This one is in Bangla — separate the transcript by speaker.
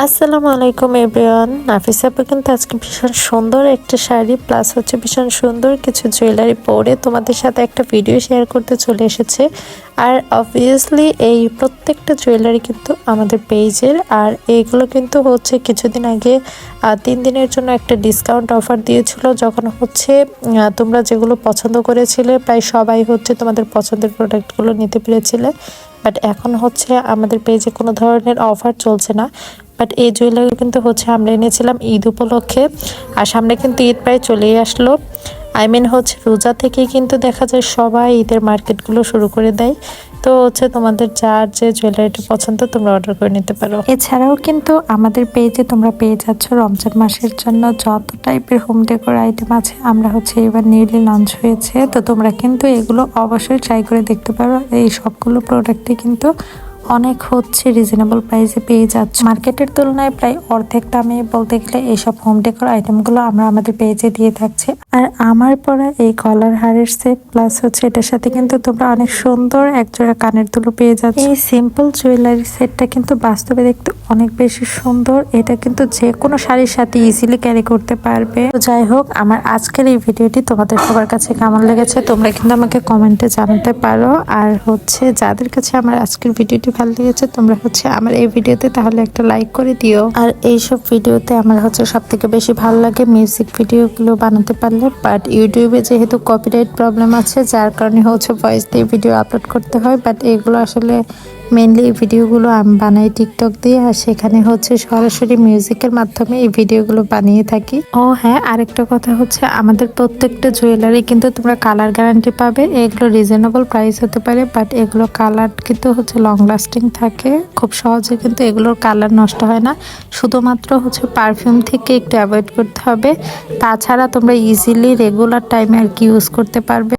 Speaker 1: আসসালামু আলাইকুম এভরিওয়ান। নাফিসা আপু কিন্তু আজকে ভীষণ সুন্দর একটা শাড়ি প্লাস হচ্ছে ভীষণ সুন্দর কিছু জুয়েলারি পরে তোমাদের সাথে একটা ভিডিও শেয়ার করতে চলে এসেছে। আর অবভিয়াসলি এই প্রত্যেকটা জুয়েলারি কিন্তু আমাদের পেজের, আর এইগুলো কিন্তু হচ্ছে কিছুদিন আগে 3 দিনের জন্য একটা ডিসকাউন্ট অফার দিয়েছিল, যখন হচ্ছে তোমরা যেগুলো পছন্দ করেছিলে প্রায় সবাই হচ্ছে তোমাদের পছন্দের প্রোডাক্টগুলো নিতে পেরেছিলে। বাট এখন হচ্ছে আমাদের পেজে কোনো ধরনের অফার চলছে না। বাট এই জুয়েলারি কিন্তু হচ্ছে আমরা এনেছিলাম ঈদ উপলক্ষে, আর সামনে কিন্তু ঈদ প্রায় চলেই আসলো। হচ্ছে রোজা থেকেই কিন্তু দেখা যায় সবাই ঈদের মার্কেটগুলো শুরু করে দেয়। তো হচ্ছে তোমাদের যার যে জুয়েলারিটা পছন্দ তোমরা অর্ডার করে নিতে পারো। এছাড়াও কিন্তু আমাদের পেজে তোমরা পেয়ে যাচ্ছ রমজান মাসের জন্য যত টাইপের হোম ডেকোর আইটেম আছে, আমরা হচ্ছে এবার নিউলি লঞ্চ হয়েছে, তো তোমরা কিন্তু এগুলো অবশ্যই ট্রাই করে দেখতে পারো। এই সবগুলো প্রোডাক্টই কিন্তু অনেক হচ্ছে রিজনেবল প্রাইসে পেয়ে যাচ্ছে। মার্কেটের তুলনায় প্রায় অর্ধেক দামে বলতে গেলে এইসব হোম ডেকোর আইটেমগুলো আমরা আমাদের পেজে দিয়ে থাকছি। আর আমার পরা এই কলার হারের সেট প্লাস হচ্ছে এটার সাথে কিন্তু তোমরা অনেক সুন্দর একজোড়া কানের দুল পেয়ে যাচ্ছ। এই সিম্পল জুয়েলারি সেটটা কিন্তু বাস্তবে দেখতে অনেক বেশি সুন্দর। এটা কিন্তু যে কোনো শাড়ির সাথে ইজিলি ক্যারি করতে পারবে। তো যাই হোক, আমার আজকের এই ভিডিওটি তোমাদের সবার কাছে কেমন লেগেছে তোমরা কিন্তু আমাকে কমেন্টে জানাতে পারো। আর হচ্ছে যাদের কাছে আমার আজকের ভিডিওটি ভালো লেগেছে তোমরা হচ্ছে আমার এই ভিডিওতে তাহলে একটা লাইক করে দিও। আর এইসব ভিডিওতে আমার হচ্ছে সব থেকে বেশি ভালো লাগে মিউজিক ভিডিওগুলো বানাতে পারলে। বাট ইউটিউবে যেহেতু কপিরাইট প্রবলেম আছে, যার কারণে হচ্ছে ভয়েস দিয়ে ভিডিও আপলোড করতে হয়। বাট এগুলো আসলে মেনলি এই ভিডিওগুলো আমি বানাই টিকটক দিয়ে, আর সেখানে হচ্ছে সরাসরি মিউজিকের মাধ্যমে এই ভিডিওগুলো বানিয়ে থাকি। ও হ্যাঁ, আরেকটা কথা হচ্ছে আমাদের প্রত্যেকটা জুয়েলারি কিন্তু তোমরা কালার গ্যারান্টি পাবে। এগুলো রিজনেবল প্রাইস হতে পারে, বাট এগুলো কালার কিন্তু হচ্ছে লং লাস্টিং থাকে, খুব সহজে কিন্তু এগুলোর কালার নষ্ট হয় না। শুধুমাত্র হচ্ছে পারফিউম থেকে একটু অ্যাভয়েড করতে হবে, তাছাড়া তোমরা ইজিলি রেগুলার টাইমে আর কি ইউজ করতে পারবে।